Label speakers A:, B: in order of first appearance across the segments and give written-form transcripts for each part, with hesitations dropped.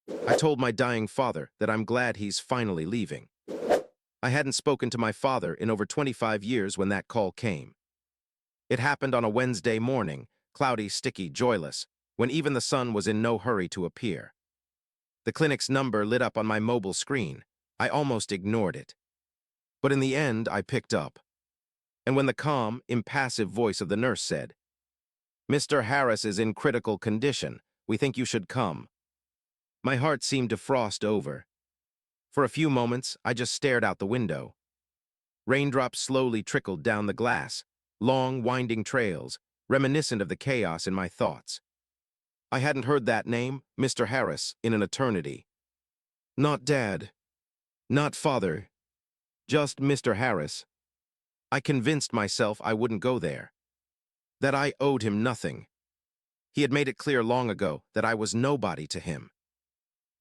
A: I told my dying father that I'm glad he's finally leaving. I hadn't spoken to my father in over 25 years when that call came. It happened on a Wednesday morning, cloudy, sticky, joyless, when even the sun was in no hurry to appear. The clinic's number lit up on my mobile screen. I almost ignored it. But in the end, I picked up. And when the calm, impassive voice of the nurse said, "Mr. Harris is in critical condition. We think you should come," my heart seemed to frost over. For a few moments, I just stared out the window. Raindrops slowly trickled down the glass, long, winding trails, reminiscent of the chaos in my thoughts. I hadn't heard that name, Mr. Harris, in an eternity. Not Dad. Not Father. Just Mr. Harris. I convinced myself I wouldn't go there. That I owed him nothing. He had made it clear long ago that I was nobody to him.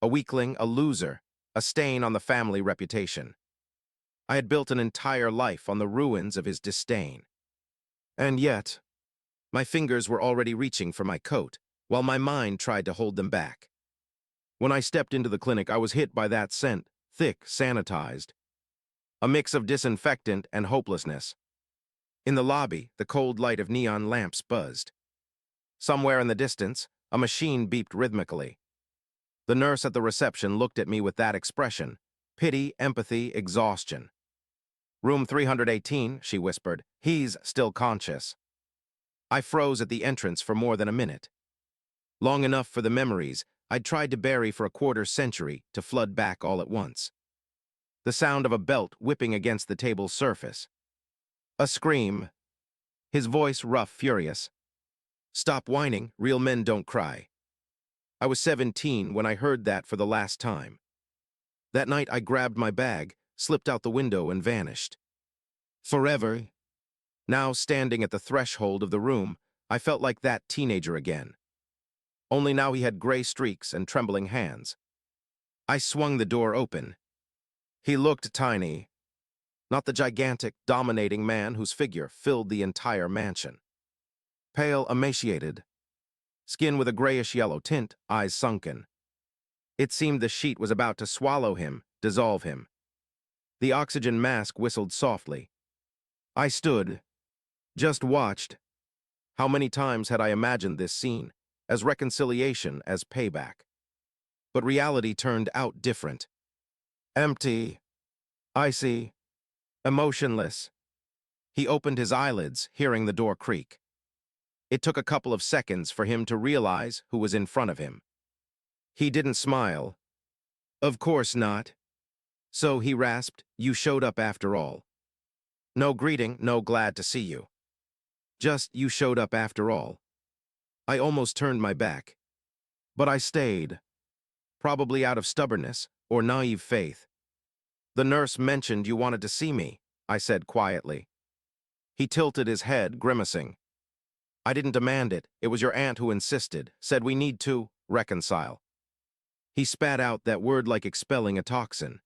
A: A weakling, a loser, a stain on the family reputation. I had built an entire life on the ruins of his disdain. And yet, my fingers were already reaching for my coat, while my mind tried to hold them back. When I stepped into the clinic, I was hit by that scent, thick, sanitized. A mix of disinfectant and hopelessness. In the lobby, the cold light of neon lamps buzzed. Somewhere in the distance, a machine beeped rhythmically. The nurse at the reception looked at me with that expression: pity, empathy, exhaustion. "Room 318, she whispered. "He's still conscious." I froze at the entrance for more than a minute. Long enough for the memories I'd tried to bury for a quarter-century to flood back all at once. The sound of a belt whipping against the table's surface. A scream. His voice rough, furious. "Stop whining, real men don't cry." I was 17 when I heard that for the last time. That night I grabbed my bag, slipped out the window and vanished. Forever. Now standing at the threshold of the room, I felt like that teenager again. Only now he had gray streaks and trembling hands. I swung the door open. He looked tiny. Not the gigantic, dominating man whose figure filled the entire mansion. Pale, emaciated. Skin with a grayish-yellow tint, eyes sunken. It seemed the sheet was about to swallow him, dissolve him. The oxygen mask whistled softly. I stood, just watched. How many times had I imagined this scene, as reconciliation, as payback? But reality turned out different. Empty, icy, emotionless. He opened his eyelids, hearing the door creak. It took a couple of seconds for him to realize who was in front of him. He didn't smile. "Of course not." "So," he rasped, "you showed up after all." No greeting, no glad to see you. Just, you showed up after all. I almost turned my back. But I stayed. Probably out of stubbornness or naive faith. "The nurse mentioned you wanted to see me," I said quietly. He tilted his head, grimacing. "I didn't demand it. It was your aunt who insisted, said we need to reconcile." He spat out that word like expelling a toxin.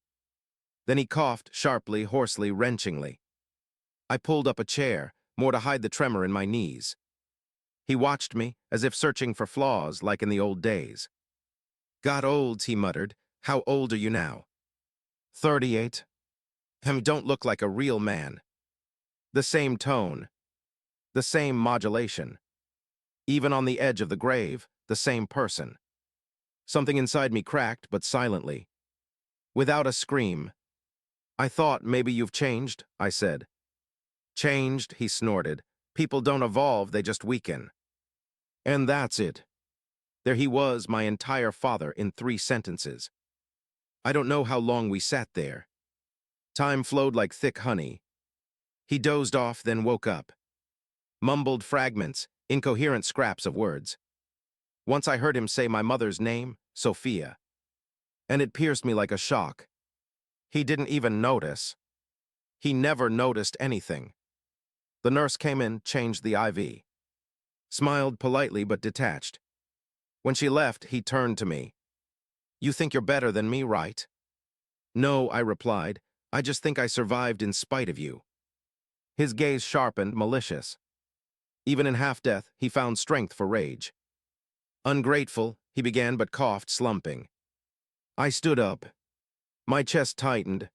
A: Then he coughed, sharply, hoarsely, wrenchingly. I pulled up a chair, more to hide the tremor in my knees. He watched me, as if searching for flaws, like in the old days. "Got old," he muttered. "How old are you now?" 38. Don't look like a real man." The same tone. The same modulation. Even on the edge of the grave, the same person. Something inside me cracked, but silently. Without a scream. "I thought maybe you've changed," I said. "Changed," he snorted. "People don't evolve, they just weaken." And that's it. There he was, my entire father, in 3 sentences. I don't know how long we sat there. Time flowed like thick honey. He dozed off, then woke up. Mumbled fragments, incoherent scraps of words. Once I heard him say my mother's name, Sophia. And it pierced me like a shock. He didn't even notice. He never noticed anything. The nurse came in, changed the IV. Smiled politely but detached. When she left, he turned to me. "You think you're better than me, right?" "No," I replied. "I just think I survived in spite of you." His gaze sharpened, malicious. Even in half-death, he found strength for rage. "Ungrateful," he began but coughed, slumping. I stood up. My chest tightened.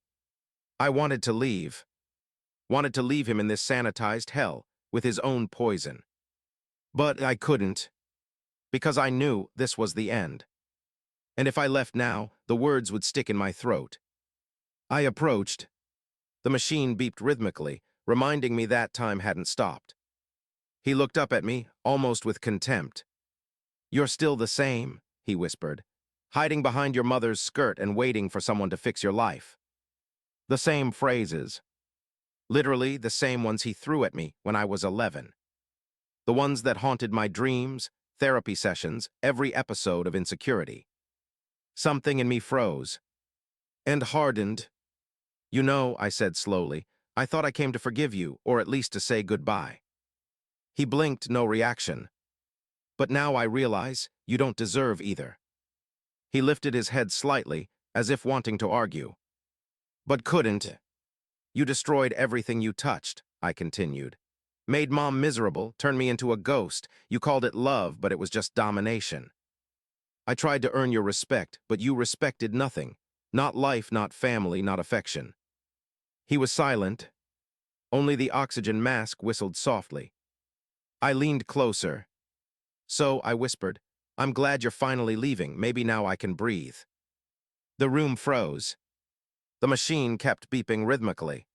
A: I wanted to leave. Wanted to leave him in this sanitized hell with his own poison. But I couldn't, because I knew this was the end. And if I left now, the words would stick in my throat. I approached. The machine beeped rhythmically, reminding me that time hadn't stopped. He looked up at me, almost with contempt. "You're still the same," he whispered, "hiding behind your mother's skirt and waiting for someone to fix your life." The same phrases. Literally the same ones he threw at me when I was 11. The ones that haunted my dreams, therapy sessions, every episode of insecurity. Something in me froze. And hardened. "You know," I said slowly, "I thought I came to forgive you, or at least to say goodbye." He blinked, no reaction. "But now I realize you don't deserve either." He lifted his head slightly, as if wanting to argue. "But couldn't. You destroyed everything you touched," I continued. "Made Mom miserable, turned me into a ghost. You called it love, but it was just domination. I tried to earn your respect, but you respected nothing. Not life, not family, not affection." He was silent. Only the oxygen mask whistled softly. I leaned closer. "So," I whispered, "I'm glad you're finally leaving. Maybe now I can breathe." The room froze. The machine kept beeping rhythmically.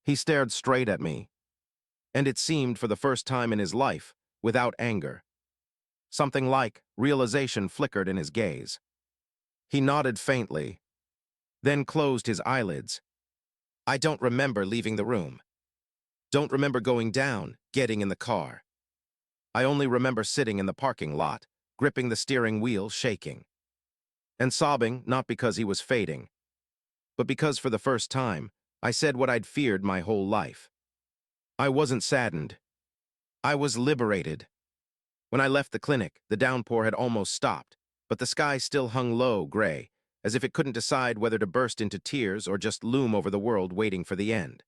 A: He stared straight at me, and it seemed for the first time in his life, without anger. Something like realization flickered in his gaze. He nodded faintly, then closed his eyelids. "I don't remember leaving the room. Don't remember going down, getting in the car. I only remember sitting in the parking lot, gripping the steering wheel, shaking. And sobbing, not because he was fading, but because for the first time, I said what I'd feared my whole life. I wasn't saddened. I was liberated. When I left the clinic, the downpour had almost stopped, but the sky still hung low, gray, as if it couldn't decide whether to burst into tears or just loom over the world waiting for the end.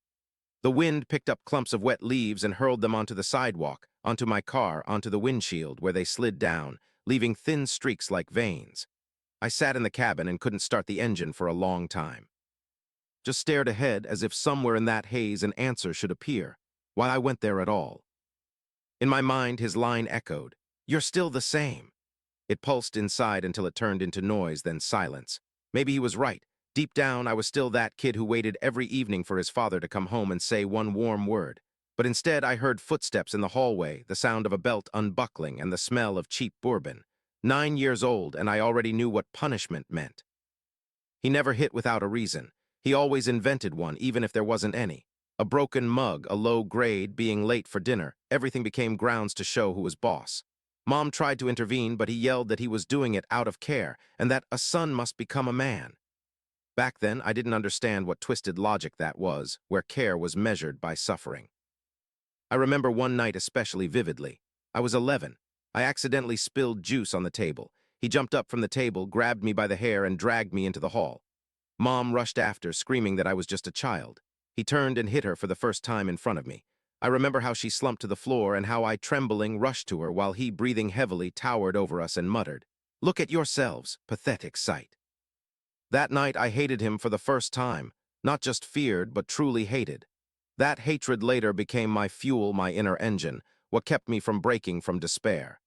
A: The wind picked up clumps of wet leaves and hurled them onto the sidewalk, onto my car, onto the windshield, where they slid down, leaving thin streaks like veins. I sat in the cabin and couldn't start the engine for a long time. Just stared ahead as if somewhere in that haze an answer should appear, why I went there at all. In my mind, his line echoed, "You're still the same." It pulsed inside until it turned into noise, then silence. Maybe he was right. Deep down, I was still that kid who waited every evening for his father to come home and say one warm word. But instead, I heard footsteps in the hallway, the sound of a belt unbuckling, and the smell of cheap bourbon. 9 years old, and I already knew what punishment meant. He never hit without a reason. He always invented one, even if there wasn't any. A broken mug, a low grade, being late for dinner, everything became grounds to show who was boss. Mom tried to intervene, but he yelled that he was doing it out of care, and that a son must become a man. Back then, I didn't understand what twisted logic that was, where care was measured by suffering. I remember one night especially vividly. I was 11. I accidentally spilled juice on the table. He jumped up from the table, grabbed me by the hair, and dragged me into the hall. Mom rushed after, screaming that I was just a child. He turned and hit her for the first time in front of me. I remember how she slumped to the floor and how I, trembling, rushed to her while he, breathing heavily, towered over us and muttered, "Look at yourselves, pathetic sight." That night I hated him for the first time, not just feared, but truly hated. That hatred later became my fuel, my inner engine, what kept me from breaking from despair.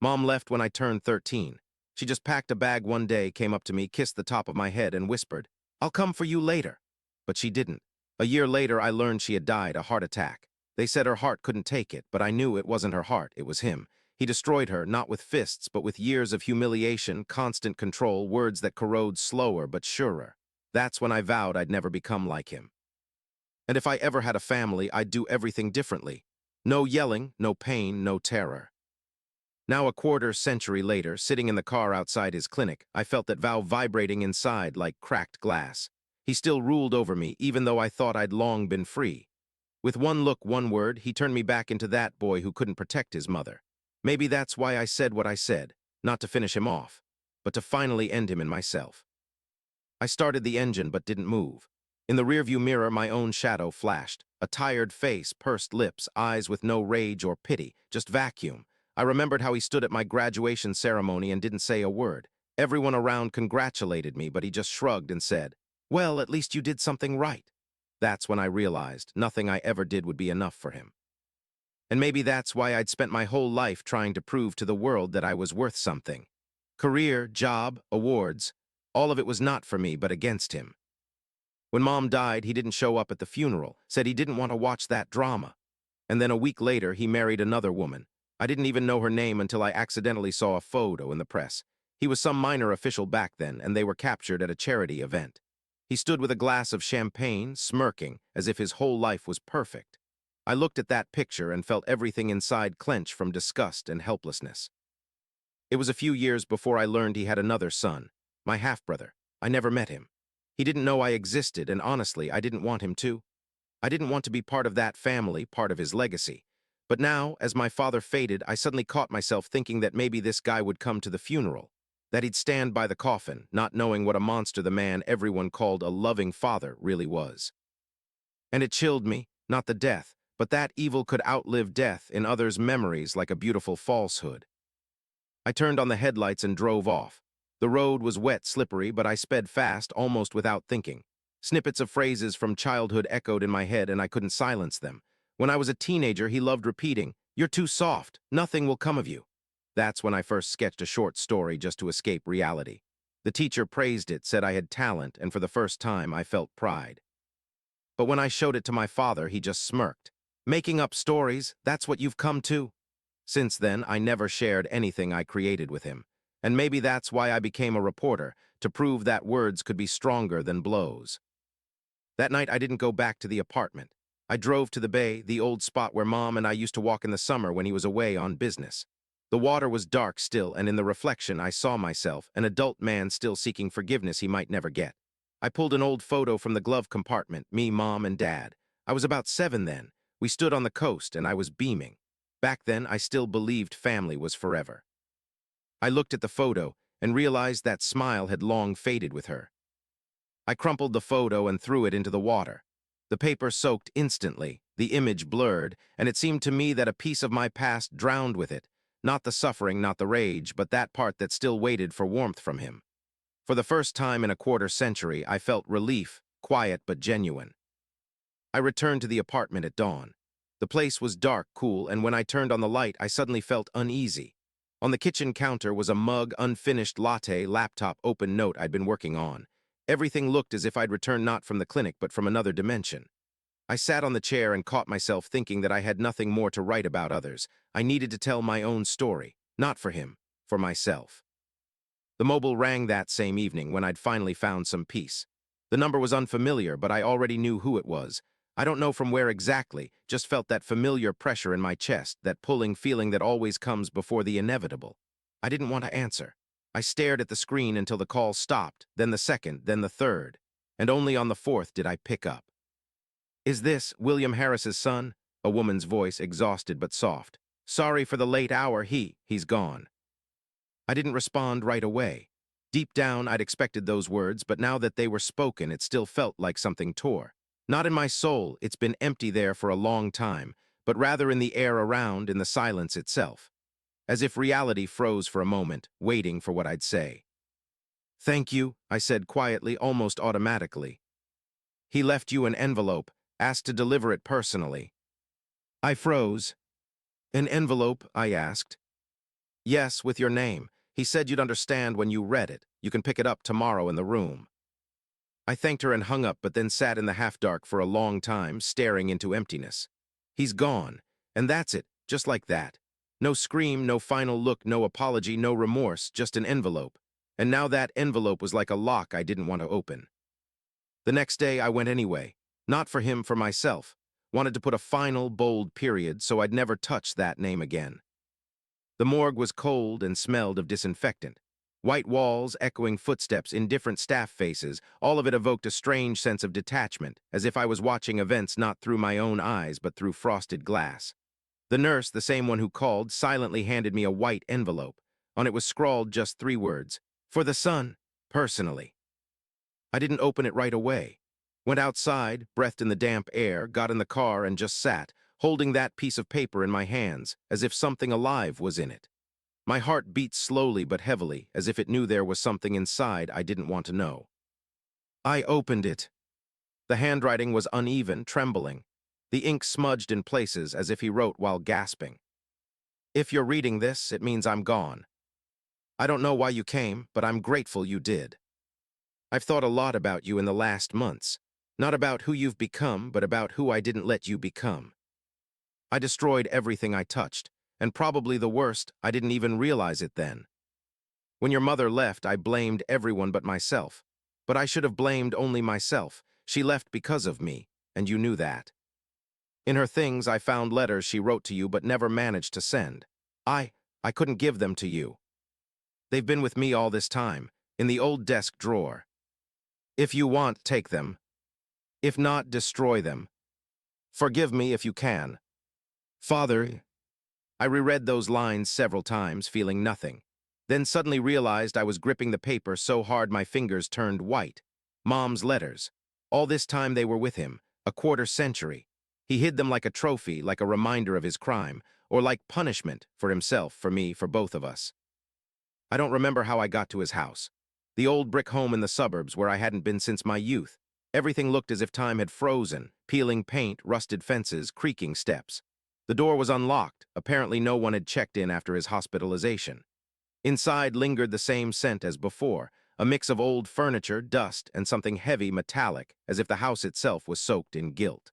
A: Mom left when I turned 13. She just packed a bag one day, came up to me, kissed the top of my head, and whispered, "I'll come for you later." But she didn't. A year later, I learned she had died, a heart attack. They said her heart couldn't take it, but I knew it wasn't her heart, it was him. He destroyed her, not with fists, but with years of humiliation, constant control, words that corrode slower but surer. That's when I vowed I'd never become like him. And if I ever had a family, I'd do everything differently. No yelling, no pain, no terror. Now a quarter century later, sitting in the car outside his clinic, I felt that vow vibrating inside like cracked glass. He still ruled over me, even though I thought I'd long been free. With one look, one word, he turned me back into that boy who couldn't protect his mother. Maybe that's why I said what I said, not to finish him off, but to finally end him in myself. I started the engine but didn't move. In the rearview mirror, my own shadow flashed. A tired face, pursed lips, eyes with no rage or pity, just vacuum. I remembered how he stood at my graduation ceremony and didn't say a word. Everyone around congratulated me, but he just shrugged and said, "Well, at least you did something right." That's when I realized nothing I ever did would be enough for him. And maybe that's why I'd spent my whole life trying to prove to the world that I was worth something. Career, job, awards, all of it was not for me but against him. When Mom died, he didn't show up at the funeral, said he didn't want to watch that drama. And then a week later, he married another woman. I didn't even know her name until I accidentally saw a photo in the press. He was some minor official back then, and they were captured at a charity event. He stood with a glass of champagne, smirking, as if his whole life was perfect. I looked at that picture and felt everything inside clench from disgust and helplessness. It was a few years before I learned he had another son, my half-brother. I never met him. He didn't know I existed, and honestly, I didn't want him to. I didn't want to be part of that family, part of his legacy. But now, as my father faded, I suddenly caught myself thinking that maybe this guy would come to the funeral, that he'd stand by the coffin, not knowing what a monster the man everyone called a loving father really was. And it chilled me, not the death, but that evil could outlive death in others' memories like a beautiful falsehood. I turned on the headlights and drove off. The road was wet, slippery, but I sped fast, almost without thinking. Snippets of phrases from childhood echoed in my head, and I couldn't silence them. When I was a teenager, he loved repeating, "You're too soft. Nothing will come of you." That's when I first sketched a short story just to escape reality. The teacher praised it, said I had talent, and for the first time, I felt pride. But when I showed it to my father, he just smirked. "Making up stories, that's what you've come to?" Since then, I never shared anything I created with him. And maybe that's why I became a reporter, to prove that words could be stronger than blows. That night, I didn't go back to the apartment. I drove to the bay, the old spot where Mom and I used to walk in the summer when he was away on business. The water was dark still, and in the reflection, I saw myself, an adult man still seeking forgiveness he might never get. I pulled an old photo from the glove compartment, me, Mom, and Dad. I was about 7 then. We stood on the coast, and I was beaming. Back then, I still believed family was forever. I looked at the photo and realized that smile had long faded with her. I crumpled the photo and threw it into the water. The paper soaked instantly, the image blurred, and it seemed to me that a piece of my past drowned with it. Not the suffering, not the rage, but that part that still waited for warmth from him. For the first time in a quarter century, I felt relief, quiet but genuine. I returned to the apartment at dawn. The place was dark, cool, and when I turned on the light, I suddenly felt uneasy. On the kitchen counter was a mug, unfinished latte, laptop, open note I'd been working on. Everything looked as if I'd returned not from the clinic but from another dimension. I sat on the chair and caught myself thinking that I had nothing more to write about others. I needed to tell my own story, not for him, for myself. The mobile rang that same evening when I'd finally found some peace. The number was unfamiliar, but I already knew who it was. I don't know from where exactly, just felt that familiar pressure in my chest, that pulling feeling that always comes before the inevitable. I didn't want to answer. I stared at the screen until the call stopped, then the second, then the third, and only on the fourth did I pick up. "Is this William Harris's son?" A woman's voice, exhausted but soft. "Sorry for the late hour, he's gone." I didn't respond right away. Deep down, I'd expected those words, but now that they were spoken, it still felt like something tore. Not in my soul, it's been empty there for a long time, but rather in the air around, in the silence itself. As if reality froze for a moment, waiting for what I'd say. "Thank you," I said quietly, almost automatically. "He left you an envelope, asked to deliver it personally." I froze. "An envelope?" I asked. "Yes, with your name. He said you'd understand when you read it. You can pick it up tomorrow in the room." I thanked her and hung up, but then sat in the half-dark for a long time, staring into emptiness. He's gone, and that's it, just like that. No scream, no final look, no apology, no remorse, just an envelope. And now that envelope was like a lock I didn't want to open. The next day I went anyway. Not for him, for myself. Wanted to put a final, bold period so I'd never touch that name again. The morgue was cold and smelled of disinfectant. White walls, echoing footsteps, indifferent staff faces, all of it evoked a strange sense of detachment, as if I was watching events not through my own eyes but through frosted glass. The nurse, the same one who called, silently handed me a white envelope. On it was scrawled just 3 words, "For the son, personally." I didn't open it right away. Went outside, breathed in the damp air, got in the car and just sat, holding that piece of paper in my hands, as if something alive was in it. My heart beat slowly but heavily, as if it knew there was something inside I didn't want to know. I opened it. The handwriting was uneven, trembling. The ink smudged in places as if he wrote while gasping. If you're reading this, it means I'm gone. I don't know why you came, but I'm grateful you did. I've thought a lot about you in the last months. Not about who you've become, but about who I didn't let you become. I destroyed everything I touched, and probably the worst, I didn't even realize it then. When your mother left, I blamed everyone but myself. But I should have blamed only myself. She left because of me, and you knew that. In her things, I found letters she wrote to you but never managed to send. I couldn't give them to you. They've been with me all this time, in the old desk drawer. If you want, take them. If not, destroy them. Forgive me if you can. Father, I reread those lines several times, feeling nothing. Then suddenly realized I was gripping the paper so hard my fingers turned white. Mom's letters. All this time they were with him, a quarter century. He hid them like a trophy, like a reminder of his crime, or like punishment for himself, for me, for both of us. I don't remember how I got to his house. The old brick home in the suburbs where I hadn't been since my youth. Everything looked as if time had frozen, peeling paint, rusted fences, creaking steps. The door was unlocked. Apparently no one had checked in after his hospitalization. Inside lingered the same scent as before, a mix of old furniture, dust, and something heavy, metallic, as if the house itself was soaked in guilt.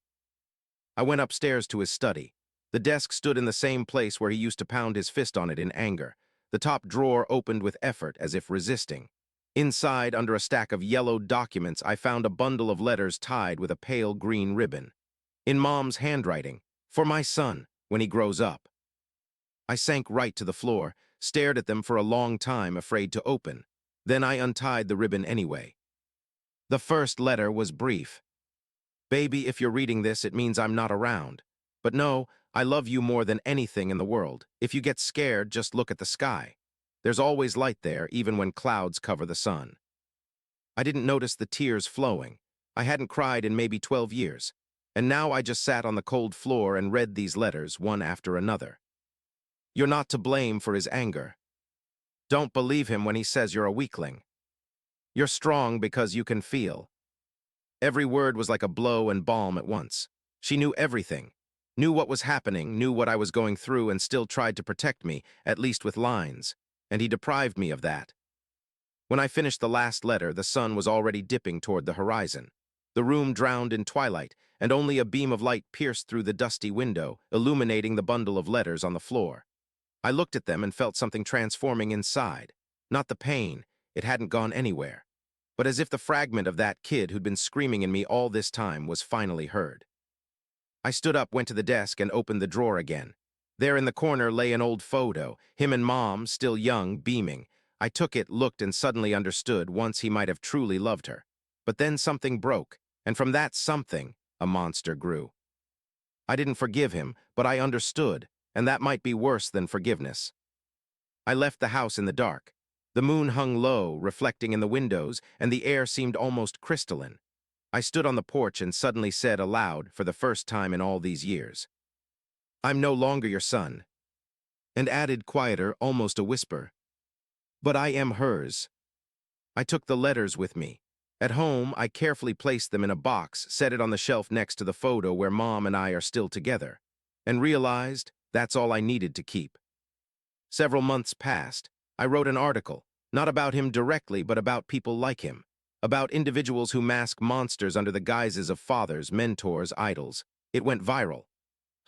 A: I went upstairs to his study. The desk stood in the same place where he used to pound his fist on it in anger. The top drawer opened with effort, as if resisting. Inside, under a stack of yellowed documents, I found a bundle of letters tied with a pale green ribbon. In Mom's handwriting, for my son, when he grows up. I sank right to the floor, stared at them for a long time, afraid to open. Then I untied the ribbon anyway. The first letter was brief. Baby, if you're reading this, it means I'm not around. But no, I love you more than anything in the world. If you get scared, just look at the sky. There's always light there, even when clouds cover the sun. I didn't notice the tears flowing. I hadn't cried in maybe 12 years. And now I just sat on the cold floor and read these letters, one after another. You're not to blame for his anger. Don't believe him when he says you're a weakling. You're strong because you can feel. Every word was like a blow and balm at once. She knew everything, knew what was happening, knew what I was going through, and still tried to protect me, at least with lines, and he deprived me of that. When I finished the last letter, the sun was already dipping toward the horizon. The room drowned in twilight, and only a beam of light pierced through the dusty window, illuminating the bundle of letters on the floor. I looked at them and felt something transforming inside. Not the pain, it hadn't gone anywhere, but as if the fragment of that kid who'd been screaming in me all this time was finally heard. I stood up, went to the desk, and opened the drawer again. There in the corner lay an old photo, him and Mom, still young, beaming. I took it, looked, and suddenly understood once he might have truly loved her. But then something broke, and from that something, a monster grew. I didn't forgive him, but I understood, and that might be worse than forgiveness. I left the house in the dark. The moon hung low, reflecting in the windows, and the air seemed almost crystalline. I stood on the porch and suddenly said aloud, for the first time in all these years, I'm no longer your son. And added quieter, almost a whisper, but I am hers. I took the letters with me. At home, I carefully placed them in a box, set it on the shelf next to the photo where Mom and I are still together, and realized that's all I needed to keep. Several months passed. I wrote an article, not about him directly, but about people like him, about individuals who mask monsters under the guises of fathers, mentors, idols. It went viral.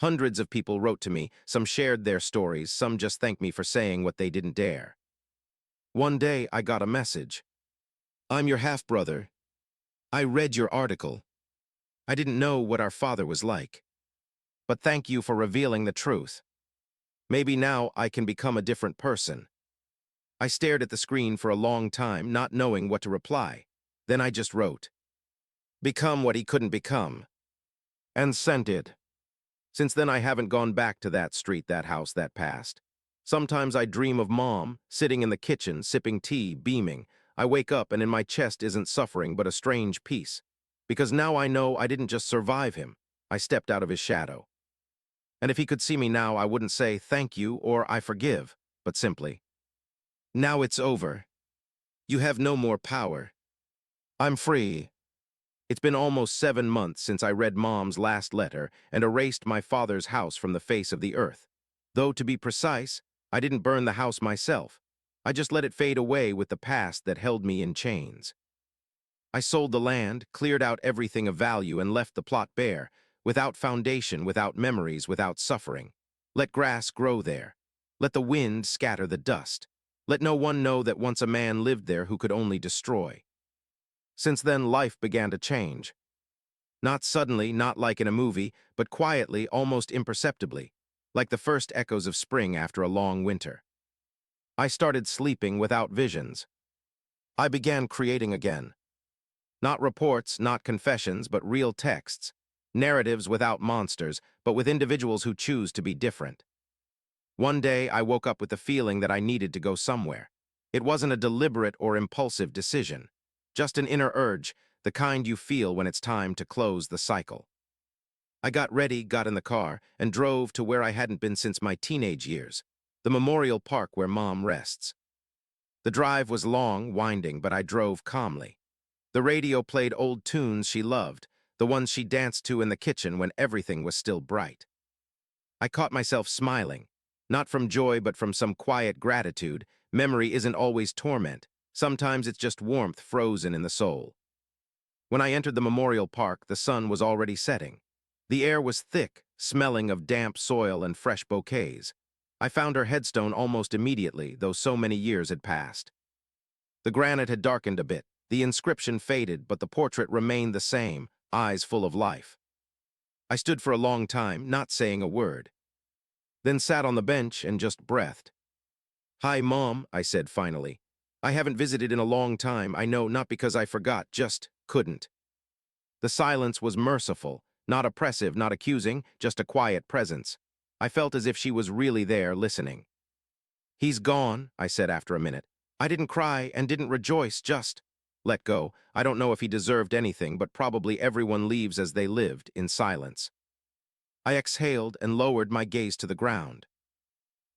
A: Hundreds of people wrote to me, some shared their stories, some just thanked me for saying what they didn't dare. One day, I got a message. I'm your half-brother. I read your article. I didn't know what our father was like. But thank you for revealing the truth. Maybe now I can become a different person. I stared at the screen for a long time, not knowing what to reply. Then I just wrote, become what he couldn't become, and sent it. Since then I haven't gone back to that street, that house, that past. Sometimes I dream of Mom, sitting in the kitchen, sipping tea, beaming. I wake up and in my chest isn't suffering, but a strange peace. Because now I know I didn't just survive him, I stepped out of his shadow. And if he could see me now, I wouldn't say thank you or I forgive. but simply, "Now it's over. You have no more power. I'm free." It's been almost 7 months since I read Mom's last letter and erased my father's house from the face of the earth. Though, to be precise, I didn't burn the house myself. I just let it fade away with the past that held me in chains. I sold the land, cleared out everything of value, and left the plot bare, without foundation, without memories, without suffering. Let grass grow there. Let the wind scatter the dust. Let no one know that once a man lived there who could only destroy. Since then, life began to change. Not suddenly, not like in a movie, but quietly, almost imperceptibly, like the first echoes of spring after a long winter. I started sleeping without visions. I began creating again. Not reports, not confessions, but real texts. Narratives without monsters, but with individuals who choose to be different. One day, I woke up with the feeling that I needed to go somewhere. It wasn't a deliberate or impulsive decision, just an inner urge, the kind you feel when it's time to close the cycle. I got ready, got in the car, and drove to where I hadn't been since my teenage years, the memorial park where Mom rests. The drive was long, winding, but I drove calmly. The radio played old tunes she loved, the ones she danced to in the kitchen when everything was still bright. I caught myself smiling, not from joy but from some quiet gratitude. Memory isn't always torment. Sometimes it's just warmth frozen in the soul. When I entered the memorial park, the sun was already setting. The air was thick, smelling of damp soil and fresh bouquets. I found her headstone almost immediately, though so many years had passed. The granite had darkened a bit. The inscription faded, but the portrait remained the same, eyes full of life. I stood for a long time, not saying a word. Then sat on the bench and just breathed. "Hi, Mom," I said finally. "I haven't visited in a long time, I know, not because I forgot, just couldn't." The silence was merciful, not oppressive, not accusing, just a quiet presence. I felt as if she was really there, listening. "He's gone," I said after a minute. "I didn't cry and didn't rejoice, just let go. I don't know if he deserved anything, but probably everyone leaves as they lived, in silence." I exhaled and lowered my gaze to the ground.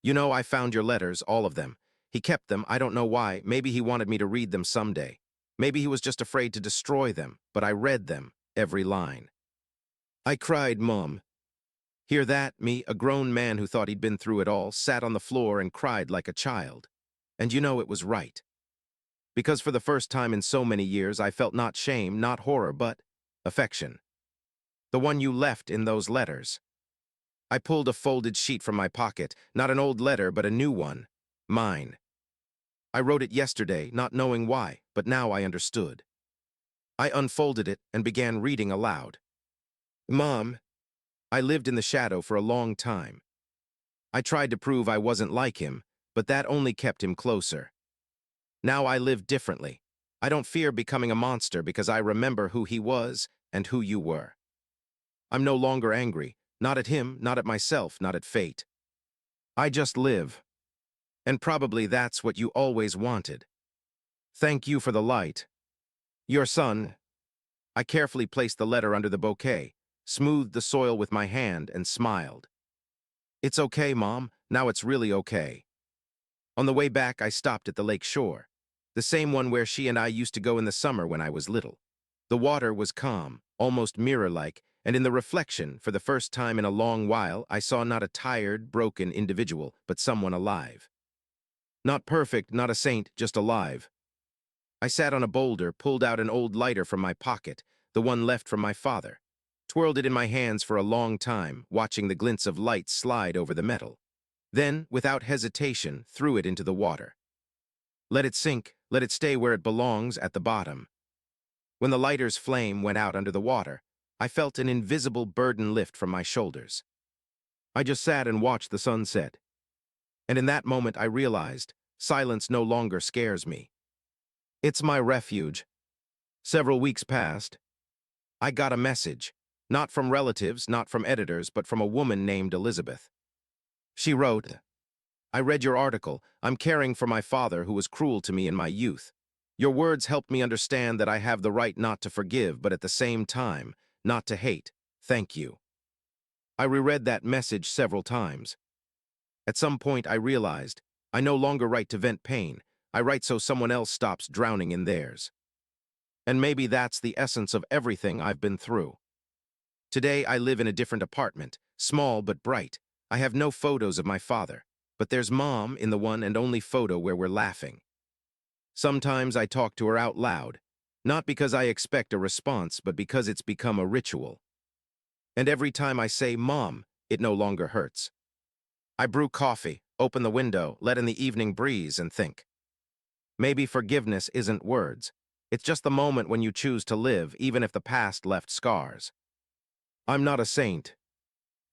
A: "You know, I found your letters, all of them. He kept them, I don't know why. Maybe he wanted me to read them someday. Maybe he was just afraid to destroy them, but I read them, every line." I cried, "Mom." Hear that? Me, a grown man who thought he'd been through it all, sat on the floor and cried like a child. And you know, it was right. Because for the first time in so many years, I felt not shame, not horror, but affection. The one you left in those letters. I pulled a folded sheet from my pocket, not an old letter, but a new one. Mine. I wrote it yesterday, not knowing why, but now I understood. I unfolded it and began reading aloud. "Mom, I lived in the shadow for a long time. I tried to prove I wasn't like him, but that only kept him closer. Now I live differently. I don't fear becoming a monster because I remember who he was and who you were. I'm no longer angry, not at him, not at myself, not at fate. I just live. And probably that's what you always wanted. Thank you for the light. Your son." I carefully placed the letter under the bouquet, smoothed the soil with my hand, and smiled. "It's okay, Mom. Now it's really okay." On the way back, I stopped at the lake shore, the same one where she and I used to go in the summer when I was little. The water was calm, almost mirror-like, and in the reflection, for the first time in a long while, I saw not a tired, broken individual, but someone alive. Not perfect, not a saint, just alive. I sat on a boulder, pulled out an old lighter from my pocket, the one left from my father, twirled it in my hands for a long time, watching the glints of light slide over the metal. Then, without hesitation, threw it into the water. Let it sink, let it stay where it belongs, at the bottom. When the lighter's flame went out under the water, I felt an invisible burden lift from my shoulders. I just sat and watched the sunset. And in that moment I realized, silence no longer scares me. It's my refuge. Several weeks passed. I got a message, not from relatives, not from editors, but from a woman named Elizabeth. She wrote, "I read your article. I'm caring for my father who was cruel to me in my youth. Your words helped me understand that I have the right not to forgive, but at the same time, not to hate. Thank you." I reread that message several times. At some point I realized I no longer write to vent pain. I write so someone else stops drowning in theirs. And maybe that's the essence of everything I've been through. Today, I live in a different apartment, small but bright. I have no photos of my father, but there's Mom in the one and only photo where we're laughing. Sometimes I talk to her out loud, not because I expect a response, but because it's become a ritual. And every time I say Mom, it no longer hurts. I brew coffee, open the window, let in the evening breeze, and think. Maybe forgiveness isn't words. It's just the moment when you choose to live, even if the past left scars. I'm not a saint.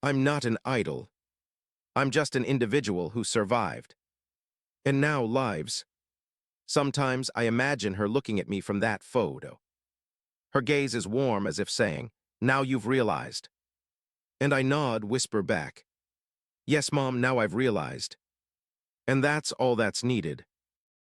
A: I'm not an idol. I'm just an individual who survived. And now lives. Sometimes I imagine her looking at me from that photo. Her gaze is warm as if saying, "Now you've realized." And I nod, whisper back, "Yes, Mom, now I've realized." And that's all that's needed.